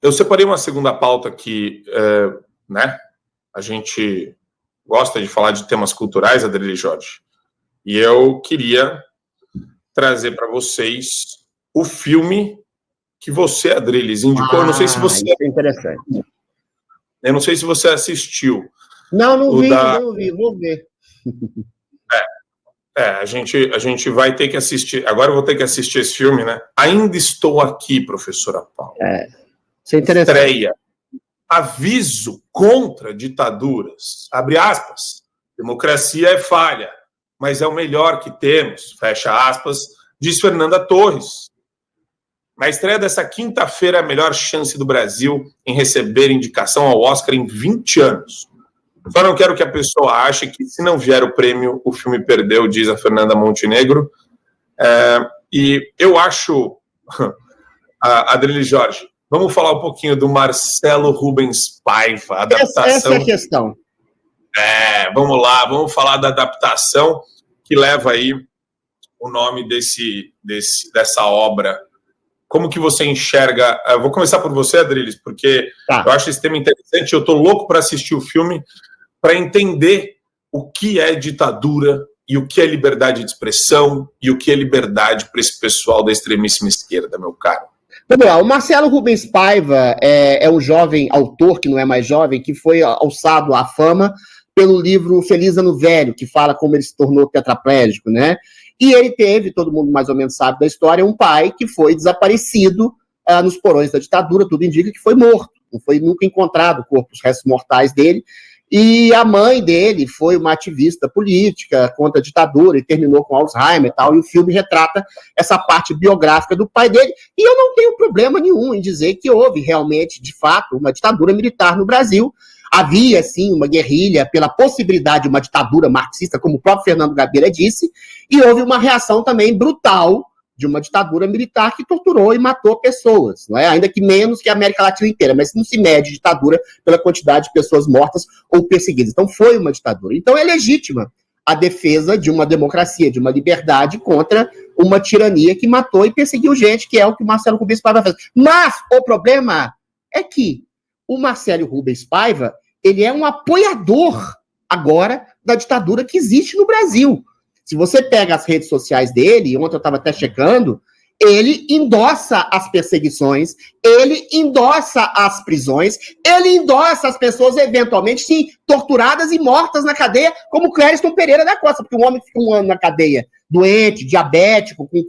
Eu separei uma segunda pauta que, né, a gente gosta de falar de temas culturais, Adriles Jorge, e eu queria trazer para vocês o filme que você, Adriles, indicou. Eu não sei se você... Isso é interessante. Eu não sei se você assistiu. Não vi, vou ver. A gente vai ter que assistir. Agora eu vou ter que assistir esse filme, né? Ainda Estou Aqui, professora Paula. Isso é interessante. Estreia. Aviso contra ditaduras. Abre aspas. Democracia é falha, mas é o melhor que temos. Fecha aspas. Diz Fernanda Torres. Na estreia dessa quinta-feira, a melhor chance do Brasil em receber indicação ao Oscar em 20 anos. Só não quero que a pessoa ache que, se não vier o prêmio, o filme perdeu, diz a Fernanda Montenegro. E eu acho, Adriles Jorge, vamos falar um pouquinho do Marcelo Rubens Paiva, a adaptação. Essa é a questão. Vamos lá, vamos falar da adaptação que leva aí o nome dessa obra. Como que você enxerga? Eu vou começar por você, Adriles, porque eu acho esse tema interessante. Eu estou louco para assistir o filme, para entender o que é ditadura e o que é liberdade de expressão e o que é liberdade para esse pessoal da extremíssima esquerda, meu caro. Vamos lá, o Marcelo Rubens Paiva é um jovem autor, que não é mais jovem, que foi alçado à fama pelo livro Feliz Ano Velho, que fala como ele se tornou tetraplégico, né? E ele teve, todo mundo mais ou menos sabe da história, um pai que foi desaparecido nos porões da ditadura, tudo indica que foi morto, não foi nunca encontrado o corpo, os restos mortais dele, e a mãe dele foi uma ativista política contra a ditadura e terminou com Alzheimer e tal, e o filme retrata essa parte biográfica do pai dele, e eu não tenho problema nenhum em dizer que houve realmente, de fato, uma ditadura militar no Brasil. Havia, sim, uma guerrilha pela possibilidade de uma ditadura marxista, como o próprio Fernando Gabeira disse, e houve uma reação também brutal de uma ditadura militar que torturou e matou pessoas, não é? Ainda que menos que a América Latina inteira, mas não se mede ditadura pela quantidade de pessoas mortas ou perseguidas. Então foi uma ditadura. Então é legítima a defesa de uma democracia, de uma liberdade contra uma tirania que matou e perseguiu gente, que é o que o Marcelo Rubens Paiva fez. Mas o problema é que o Marcelo Rubens Paiva, ele é um apoiador agora da ditadura que existe no Brasil. Se você pega as redes sociais dele, ontem eu estava até checando, ele endossa as perseguições, ele endossa as prisões, ele endossa as pessoas eventualmente, sim, torturadas e mortas na cadeia, como Clériston Pereira da Costa, porque um homem fica 1 ano na cadeia, doente, diabético, com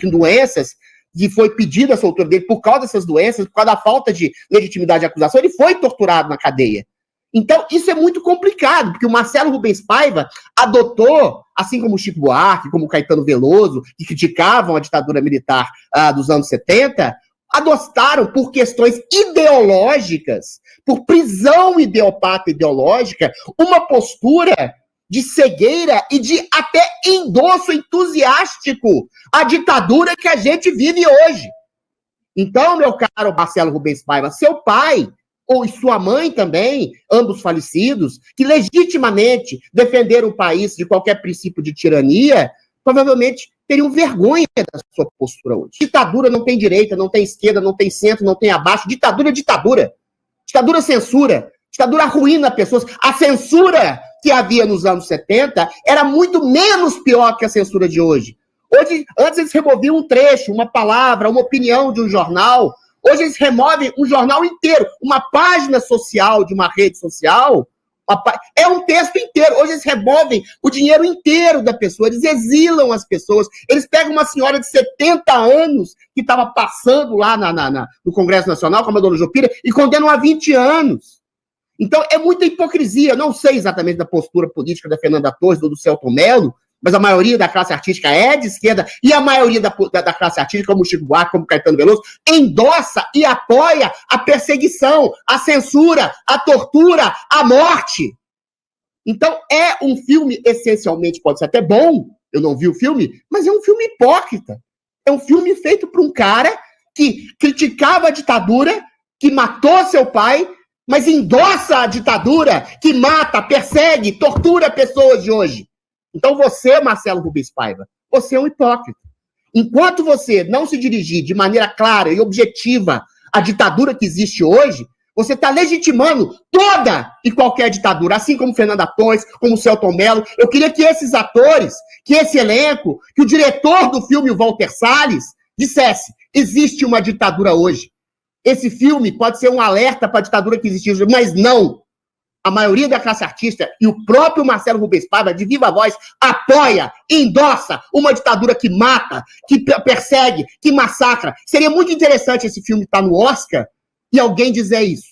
doenças, que foi pedida a soltura dele por causa dessas doenças, por causa da falta de legitimidade de acusação, ele foi torturado na cadeia. Então, isso é muito complicado, porque o Marcelo Rubens Paiva adotou, assim como o Chico Buarque, como o Caetano Veloso, que criticavam a ditadura militar dos anos 70, adotaram por questões ideológicas, por prisão ideopata ideológica, uma postura de cegueira e de até endosso entusiástico à ditadura que a gente vive hoje. Então, meu caro Marcelo Rubens Paiva, seu pai ou sua mãe também, ambos falecidos, que legitimamente defenderam o país de qualquer princípio de tirania, provavelmente teriam vergonha da sua postura hoje. Ditadura não tem direita, não tem esquerda, não tem centro, não tem abaixo. Ditadura é ditadura. Ditadura é censura. Ditadura arruína pessoas. A censura que havia nos anos 70 era muito menos pior que a censura de hoje. Antes eles removiam um trecho, uma palavra, uma opinião de um jornal. Hoje eles removem um jornal inteiro, uma página social de uma rede social, é um texto inteiro. Hoje eles removem o dinheiro inteiro da pessoa, eles exilam as pessoas, eles pegam uma senhora de 70 anos que estava passando lá no Congresso Nacional, como a dona Jopira, e condenam a 20 anos. Então é muita hipocrisia. Eu não sei exatamente da postura política da Fernanda Torres ou do Celton Mello, mas a maioria da classe artística é de esquerda, e a maioria da classe artística, como o Chico Buarque, como o Caetano Veloso, endossa e apoia a perseguição, a censura, a tortura, a morte. Então, é um filme, essencialmente, pode ser até bom, eu não vi o filme, mas é um filme hipócrita. É um filme feito por um cara que criticava a ditadura, que matou seu pai, mas endossa a ditadura, que mata, persegue, tortura pessoas de hoje. Então você, Marcelo Rubens Paiva, você é um hipócrita. Enquanto você não se dirigir de maneira clara e objetiva à ditadura que existe hoje, você está legitimando toda e qualquer ditadura, assim como Fernanda Torres, como Selton Mello. Eu queria que esses atores, que esse elenco, que o diretor do filme, o Walter Salles, dissesse: existe uma ditadura hoje. Esse filme pode ser um alerta para a ditadura que existe hoje, mas não. A maioria da classe artista e o próprio Marcelo Rubens Paiva, de viva voz, apoia, endossa uma ditadura que mata, que persegue, que massacra. Seria muito interessante esse filme estar no Oscar e alguém dizer isso.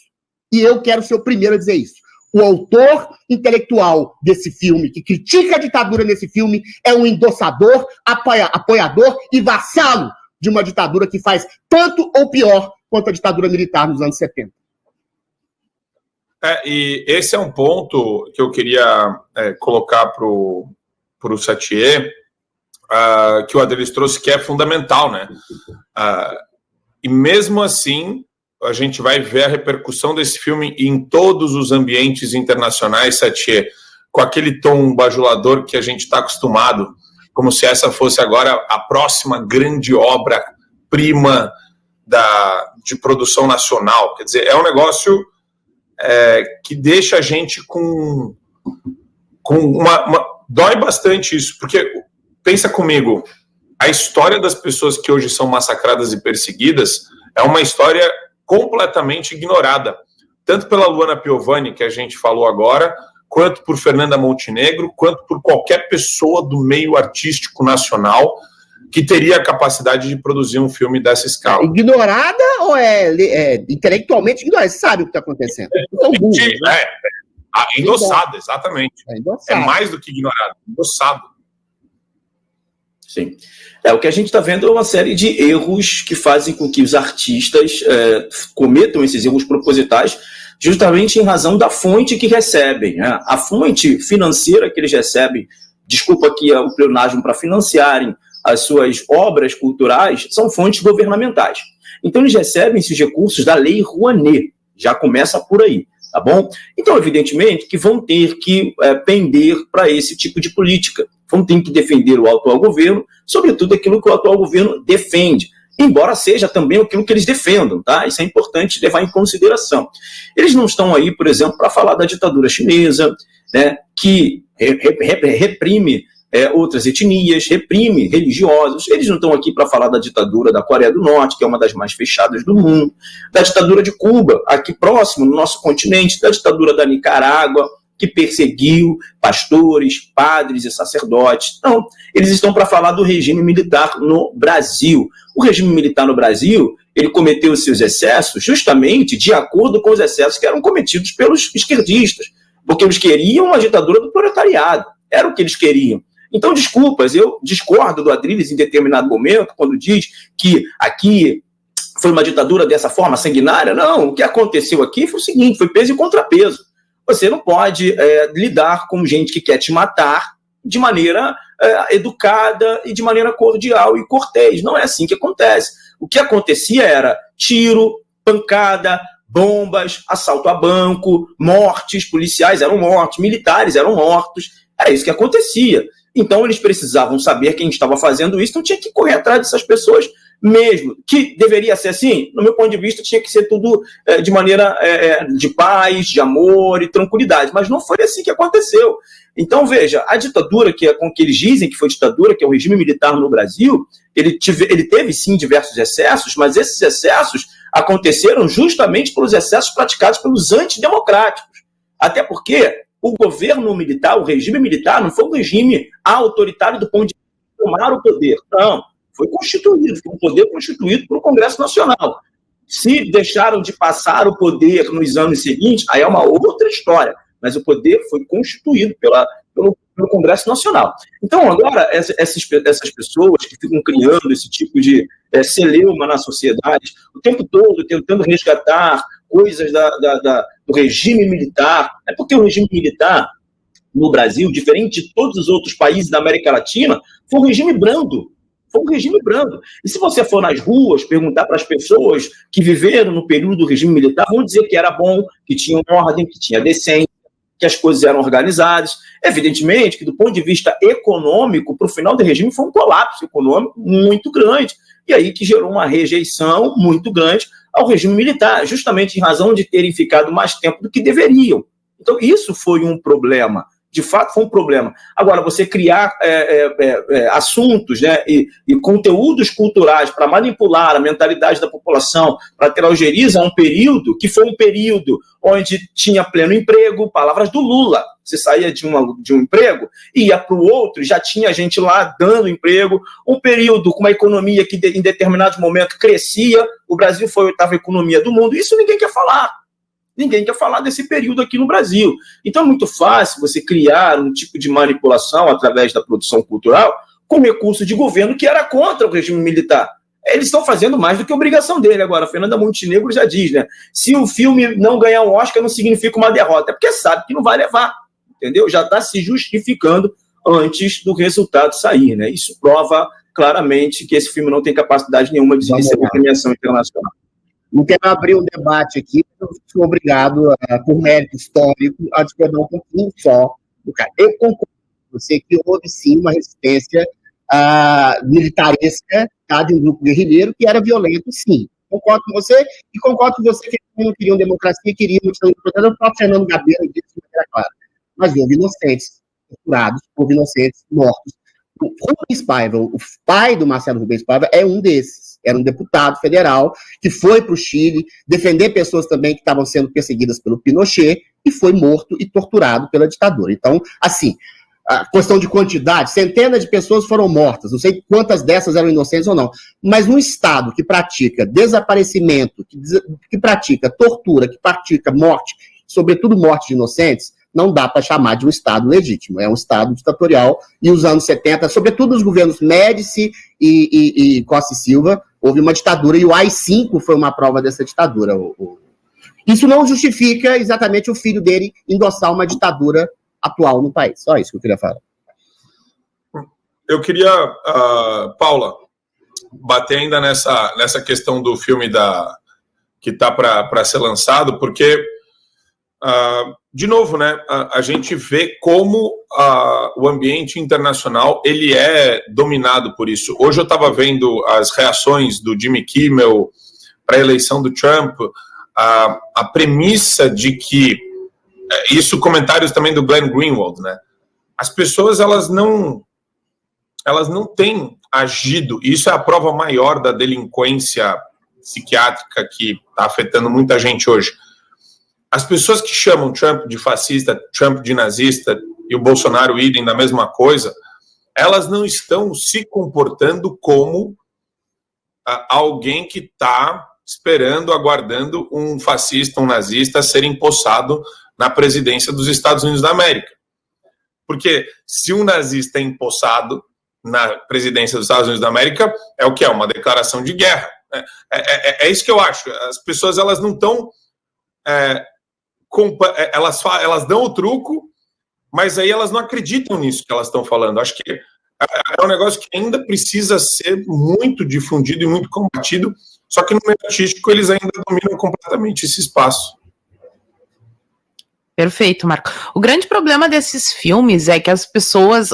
E eu quero ser o primeiro a dizer isso. O autor intelectual desse filme, que critica a ditadura nesse filme, é um endossador, apoiador e vassalo de uma ditadura que faz tanto ou pior quanto a ditadura militar nos anos 70. E esse é um ponto que eu queria colocar para o Sattier, que o Adriles trouxe, que é fundamental, né? E mesmo assim, a gente vai ver a repercussão desse filme em todos os ambientes internacionais, Sattier, com aquele tom bajulador que a gente está acostumado, como se essa fosse agora a próxima grande obra-prima de produção nacional. Quer dizer, é um negócio que deixa a gente com dói bastante isso, porque pensa comigo, a história das pessoas que hoje são massacradas e perseguidas é uma história completamente ignorada, tanto pela Luana Piovani, que a gente falou agora, quanto por Fernanda Montenegro, quanto por qualquer pessoa do meio artístico nacional que teria a capacidade de produzir um filme dessa escala. Ignorada ou intelectualmente ignorada? Você sabe o que está acontecendo. Endossada, exatamente. É mais do que ignorada, endossado. Sim. O que a gente está vendo é uma série de erros que fazem com que os artistas cometam esses erros propositais justamente em razão da fonte que recebem. Né? A fonte financeira que eles recebem, desculpa aqui o pleonasmo, para financiarem as suas obras culturais, são fontes governamentais. Então, eles recebem esses recursos da Lei Rouanet, já começa por aí, tá bom? Então, evidentemente, que vão ter que pender para esse tipo de política, vão ter que defender o atual governo, sobretudo aquilo que o atual governo defende, embora seja também aquilo que eles defendam, tá? Isso é importante levar em consideração. Eles não estão aí, por exemplo, para falar da ditadura chinesa, né, que reprime outras etnias, reprime religiosos. Eles não estão aqui para falar da ditadura da Coreia do Norte, que é uma das mais fechadas do mundo, da ditadura de Cuba, aqui próximo, no nosso continente, da ditadura da Nicarágua, que perseguiu pastores, padres e sacerdotes. Não, eles estão para falar do regime militar no Brasil. O regime militar no Brasil, ele cometeu os seus excessos justamente de acordo com os excessos que eram cometidos pelos esquerdistas, porque eles queriam uma ditadura do proletariado, era o que eles queriam. Então, desculpas, eu discordo do Adriles em determinado momento, quando diz que aqui foi uma ditadura dessa forma sanguinária. Não, o que aconteceu aqui foi o seguinte, foi peso e contrapeso. Você não pode lidar com gente que quer te matar de maneira educada e de maneira cordial e cortês. Não é assim que acontece. O que acontecia era tiro, pancada, bombas, assalto a banco, mortes, policiais eram mortos, militares eram mortos. Era isso que acontecia. Então, eles precisavam saber quem estava fazendo isso, então tinha que correr atrás dessas pessoas mesmo. Que deveria ser assim? No meu ponto de vista, tinha que ser tudo de maneira de paz, de amor e tranquilidade, mas não foi assim que aconteceu. Então, veja, a ditadura com que eles dizem que foi ditadura, que é o regime militar no Brasil, ele teve sim diversos excessos, mas esses excessos aconteceram justamente pelos excessos praticados pelos antidemocráticos. Até porque o governo militar, o regime militar, não foi um regime autoritário do ponto de tomar o poder. Não, foi constituído, foi um poder constituído pelo Congresso Nacional. Se deixaram de passar o poder nos anos seguintes, aí é uma outra história, mas o poder foi constituído pelo Congresso Nacional. Então, agora, essas pessoas que ficam criando esse tipo de celeuma na sociedade, o tempo todo tentando resgatar coisas do regime militar, é porque o regime militar no Brasil, diferente de todos os outros países da América Latina, foi um regime brando. Foi um regime brando. E se você for nas ruas perguntar para as pessoas que viveram no período do regime militar, vão dizer que era bom, que tinha ordem, que tinha decência, que as coisas eram organizadas. Evidentemente que, do ponto de vista econômico, para o final do regime foi um colapso econômico muito grande, e aí que gerou uma rejeição muito grande ao regime militar, justamente em razão de terem ficado mais tempo do que deveriam. Então, isso foi um problema. De fato, foi um problema. Agora, você criar assuntos, né, e conteúdos culturais para manipular a mentalidade da população, para ter algeriza um período que foi um período onde tinha pleno emprego, palavras do Lula. Você saía de um emprego, ia para o outro, já tinha gente lá dando emprego, um período com uma economia que em determinados momentos crescia, o Brasil foi a oitava economia do mundo, isso ninguém quer falar. Ninguém quer falar desse período aqui no Brasil. Então é muito fácil você criar um tipo de manipulação através da produção cultural com recurso de governo que era contra o regime militar. Eles estão fazendo mais do que obrigação dele. Agora, a Fernanda Montenegro já diz, né? Se o filme não ganhar um Oscar, não significa uma derrota. É porque sabe que não vai levar, entendeu? Já está se justificando antes do resultado sair, né? Isso prova claramente que esse filme não tem capacidade nenhuma de receber premiação internacional. Não quero abrir um debate aqui, eu sou obrigado, por mérito histórico, a discordar um pouquinho só do cara. Eu concordo com você que houve, sim, uma resistência militaresca, de um grupo guerrilheiro que era violento, sim. Concordo com você, e concordo com você que não queriam democracia, queriam ditadura. O próprio Fernando Gabeira disse de maneira clara. Mas houve inocentes torturados, houve inocentes mortos. O Rubens Paiva, o pai do Marcelo Rubens Paiva, é um desses. Era um deputado federal que foi para o Chile defender pessoas também que estavam sendo perseguidas pelo Pinochet e foi morto e torturado pela ditadura. Então, assim, a questão de quantidade, centenas de pessoas foram mortas, não sei quantas dessas eram inocentes ou não, mas num Estado que pratica desaparecimento, que pratica tortura, que pratica morte, sobretudo morte de inocentes, não dá para chamar de um Estado legítimo, é um Estado ditatorial, e os anos 70, sobretudo os governos Médici e Costa e Silva, houve uma ditadura, e o AI-5 foi uma prova dessa ditadura. Isso não justifica exatamente o filho dele endossar uma ditadura atual no país. Só isso que eu queria falar. Eu queria, Paula, bater ainda nessa questão do filme que está para ser lançado, porque, de novo, né, a gente vê como o ambiente internacional ele é dominado por isso. Hoje eu estava vendo as reações do Jimmy Kimmel para a eleição do Trump, a premissa de que, isso comentários também do Glenn Greenwald, né, as pessoas elas não têm agido, isso é a prova maior da delinquência psiquiátrica que está afetando muita gente hoje. As pessoas que chamam Trump de fascista, Trump de nazista e o Bolsonaro idem da mesma coisa, elas não estão se comportando como alguém que está esperando, aguardando um fascista, um nazista ser empossado na presidência dos Estados Unidos da América. Porque se um nazista é empossado na presidência dos Estados Unidos da América, é o que é? Uma declaração de guerra. É isso que eu acho. As pessoas elas não estão... elas dão o truco, mas aí elas não acreditam nisso que elas estão falando. Acho que é um negócio que ainda precisa ser muito difundido e muito combatido, só que no meio artístico eles ainda dominam completamente esse espaço. Perfeito, Marco. O grande problema desses filmes é que as pessoas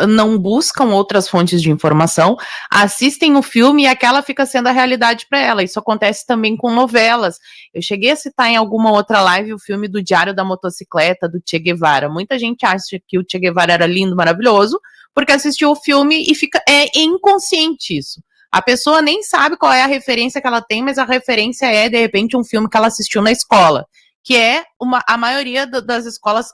não buscam outras fontes de informação, assistem o filme e aquela fica sendo a realidade para ela. Isso acontece também com novelas. Eu cheguei a citar em alguma outra live o filme do Diário da Motocicleta, do Che Guevara. Muita gente acha que o Che Guevara era lindo, maravilhoso, porque assistiu o filme e é inconsciente isso. A pessoa nem sabe qual é a referência que ela tem, mas a referência é, de repente, um filme que ela assistiu na escola. Que a maioria das escolas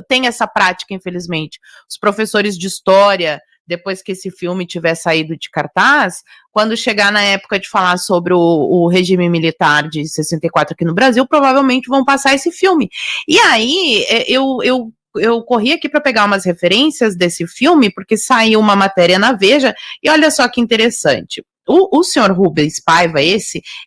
tem essa prática, infelizmente. Os professores de história, depois que esse filme tiver saído de cartaz, quando chegar na época de falar sobre o regime militar de 64 aqui no Brasil, provavelmente vão passar esse filme. E aí, eu corri aqui para pegar umas referências desse filme, porque saiu uma matéria na Veja, e olha só que interessante. O senhor Rubens Paiva,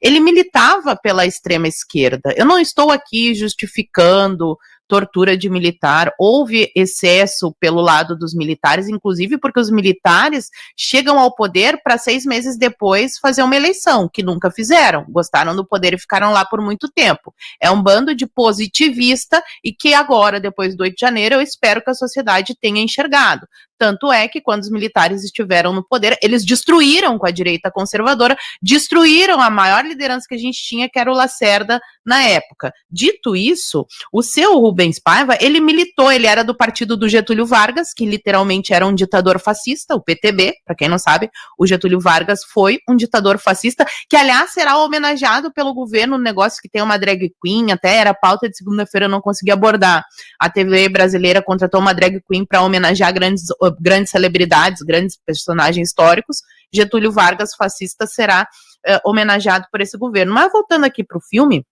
ele militava pela extrema esquerda. Eu não estou aqui justificando tortura de militar, houve excesso pelo lado dos militares, inclusive porque os militares chegam ao poder para 6 meses depois fazer uma eleição, que nunca fizeram, gostaram do poder e ficaram lá por muito tempo. É um bando de positivista e que agora, depois do 8 de janeiro, eu espero que a sociedade tenha enxergado. Tanto é que quando os militares estiveram no poder, eles destruíram com a direita conservadora, destruíram a maior liderança que a gente tinha, que era o Lacerda na época. Dito isso, o seu Rubens Paiva, ele militou, ele era do partido do Getúlio Vargas, que literalmente era um ditador fascista, o PTB, para quem não sabe, o Getúlio Vargas foi um ditador fascista, que aliás será homenageado pelo governo, um negócio que tem uma drag queen, até era pauta de segunda-feira, eu não consegui abordar. A TV brasileira contratou uma drag queen para homenagear grandes celebridades, grandes personagens históricos. Getúlio Vargas, fascista, será homenageado por esse governo. Mas voltando aqui para o filme,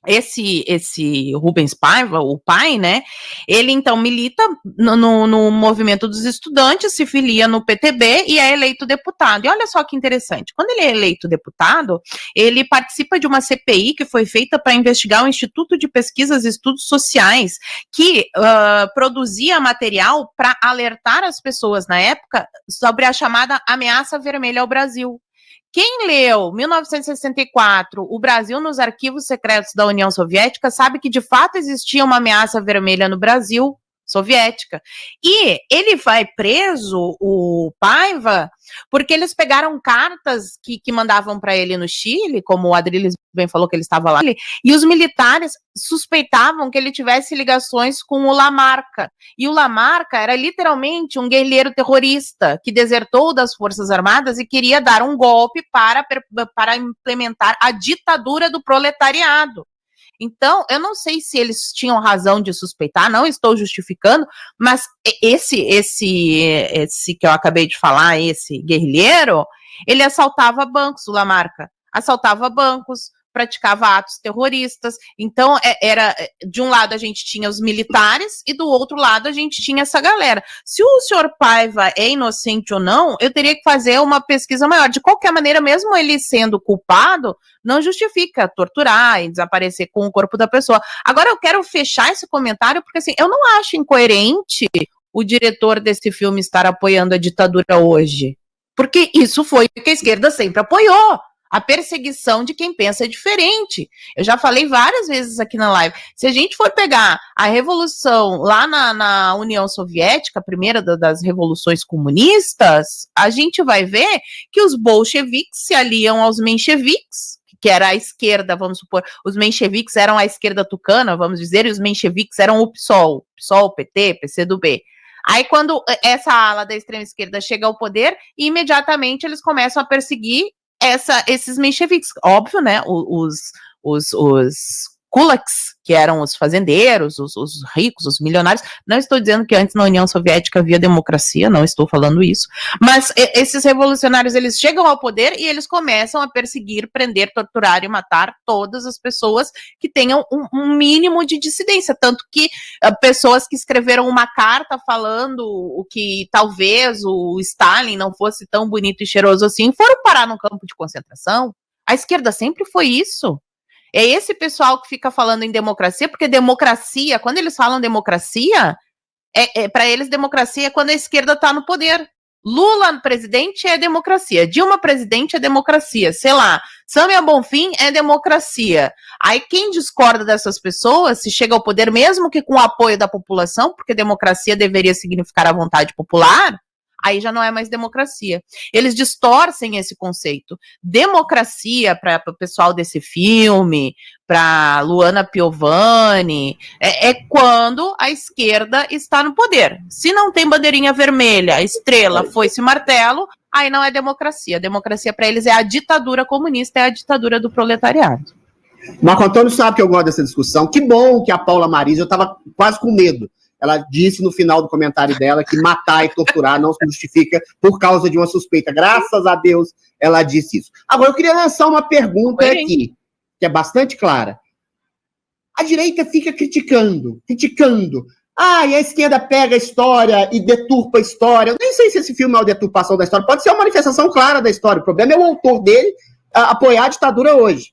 esse Rubens Paiva, o pai, né, ele então milita no movimento dos estudantes, se filia no PTB e é eleito deputado. E olha só que interessante, quando ele é eleito deputado, ele participa de uma CPI que foi feita para investigar o Instituto de Pesquisas e Estudos Sociais, que produzia material para alertar as pessoas na época sobre a chamada ameaça vermelha ao Brasil. Quem leu 1964, o Brasil nos arquivos secretos da União Soviética, sabe que de fato existia uma ameaça vermelha no Brasil soviética. E ele vai preso, o Paiva, porque eles pegaram cartas que mandavam para ele no Chile, como o Adriles bem falou que ele estava lá, e os militares suspeitavam que ele tivesse ligações com o Lamarca. E o Lamarca era literalmente um guerrilheiro terrorista que desertou das Forças Armadas e queria dar um golpe para implementar a ditadura do proletariado. Então, eu não sei se eles tinham razão de suspeitar, não estou justificando, mas esse que eu acabei de falar, esse guerrilheiro, ele assaltava bancos, o Lamarca, assaltava bancos, praticava atos terroristas. Então, era de um lado a gente tinha os militares e do outro lado a gente tinha essa galera. Se o senhor Paiva é inocente ou não, eu teria que fazer uma pesquisa maior. De qualquer maneira, mesmo ele sendo culpado, não justifica torturar e desaparecer com o corpo da pessoa. Agora, eu quero fechar esse comentário, porque assim, eu não acho incoerente o diretor desse filme estar apoiando a ditadura hoje. Porque isso foi o que a esquerda sempre apoiou. A perseguição de quem pensa diferente. Eu já falei várias vezes aqui na live. Se a gente for pegar a revolução lá na União Soviética, a primeira das revoluções comunistas, a gente vai ver que os bolcheviques se aliam aos mencheviques, que era a esquerda, vamos supor, os mencheviques eram a esquerda tucana, vamos dizer, e os mencheviques eram o PSOL, PT, PCdoB. Aí quando essa ala da extrema esquerda chega ao poder, imediatamente eles começam a perseguir esses mencheviques, óbvio, né, os kulaks, que eram os fazendeiros, os ricos, os milionários. Não estou dizendo que antes na União Soviética havia democracia, não estou falando isso, mas esses revolucionários, eles chegam ao poder e eles começam a perseguir, prender, torturar e matar todas as pessoas que tenham um mínimo de dissidência, tanto que pessoas que escreveram uma carta falando o que talvez o Stalin não fosse tão bonito e cheiroso assim, foram parar num campo de concentração. A esquerda sempre foi isso. É esse pessoal que fica falando em democracia, porque democracia, quando eles falam democracia, para eles democracia é quando a esquerda está no poder. Lula presidente é democracia, Dilma presidente é democracia, sei lá, Samia Bonfim é democracia. Aí quem discorda dessas pessoas, se chega ao poder mesmo que com o apoio da população, porque democracia deveria significar a vontade popular, aí já não é mais democracia. Eles distorcem esse conceito. Democracia, para o pessoal desse filme, para Luana Piovani, é quando a esquerda está no poder. Se não tem bandeirinha vermelha, estrela, foice e martelo, aí não é democracia. Democracia para eles é a ditadura comunista, é a ditadura do proletariado. Marco Antônio sabe que eu gosto dessa discussão. Que bom que a Paula Marisa, eu estava quase com medo. Ela disse no final do comentário dela que matar e torturar não se justifica por causa de uma suspeita. Graças a Deus ela disse isso. Agora, eu queria lançar uma pergunta aqui, que é bastante clara. A direita fica criticando. E a esquerda pega a história e deturpa a história. Eu nem sei se esse filme é uma deturpação da história. Pode ser uma manifestação clara da história. O problema é o autor dele apoiar a ditadura hoje.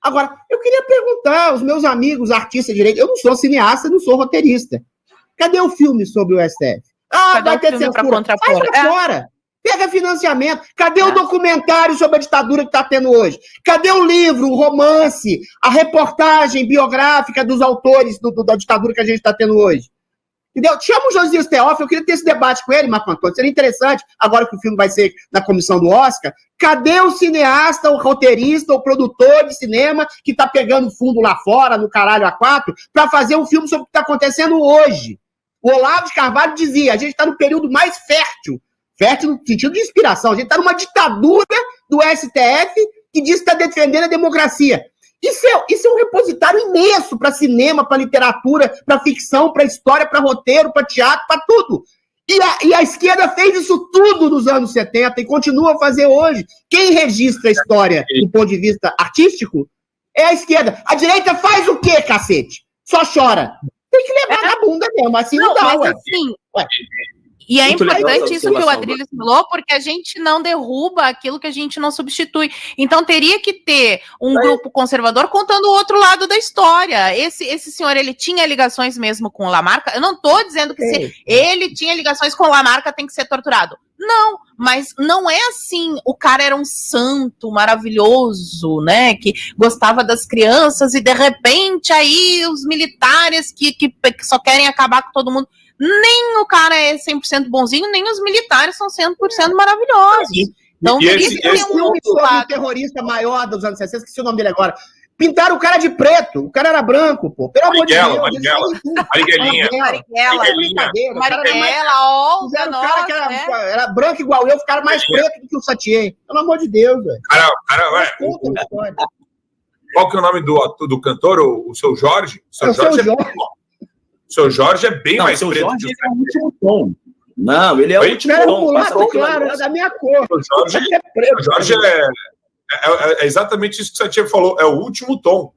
Agora, eu queria perguntar aos meus amigos artistas de direito, eu não sou cineasta, não sou roteirista. Cadê o filme sobre o STF? Cadê vai o ter filme pra censura. contrapor? Sai pra fora. Pega financiamento. Cadê o documentário sobre a ditadura que está tendo hoje? Cadê o livro, o romance, a reportagem biográfica dos autores da ditadura que a gente está tendo hoje? Entendeu? Chama o Josias Teófilo, eu queria ter esse debate com ele, Marco Antônio. Seria interessante, agora que o filme vai ser na comissão do Oscar. Cadê o cineasta, o roteirista, o produtor de cinema que está pegando fundo lá fora, no caralho A4, para fazer um filme sobre o que está acontecendo hoje? O Olavo de Carvalho dizia, a gente está no período mais fértil no sentido de inspiração, a gente está numa ditadura do STF que diz que está defendendo a democracia. Isso é um repositário imenso para cinema, para literatura, para ficção, para história, para roteiro, para teatro, para tudo. E a esquerda fez isso tudo nos anos 70 e continua a fazer hoje. Quem registra a história do ponto de vista artístico é a esquerda. A direita faz o quê, cacete? Só chora. Tem que levar na bunda mesmo, assim não dá, mas assim... E é importante isso que o Adriles falou, porque a gente não derruba aquilo que a gente não substitui. Então teria que ter um grupo conservador contando o outro lado da história. Esse senhor, ele tinha ligações mesmo com o Lamarca? Eu não estou dizendo que se ele tinha ligações com o Lamarca tem que ser torturado. Não, mas não é assim. O cara era um santo maravilhoso, né? Que gostava das crianças e de repente aí os militares que só querem acabar com todo mundo. Nem o cara é 100% bonzinho, nem os militares são 100% maravilhosos. Então, um terrorista maior dos anos 60, esqueci o nome dele agora. Pintaram o cara de preto, o cara era branco, pô. Pelo amor de Deus. Marighella, ó. Fizeram o cara que era branco igual eu, ficaram mais preto do que o Satien. Pelo amor de Deus, velho. Qual que é o nome do cantor, o seu Jorge? O seu Jorge é bem mais preto. Jorge é o último tom. Não, ele é o último tom. Claro, é da minha cor. O Jorge é exatamente isso que o Satien falou. É o último tom.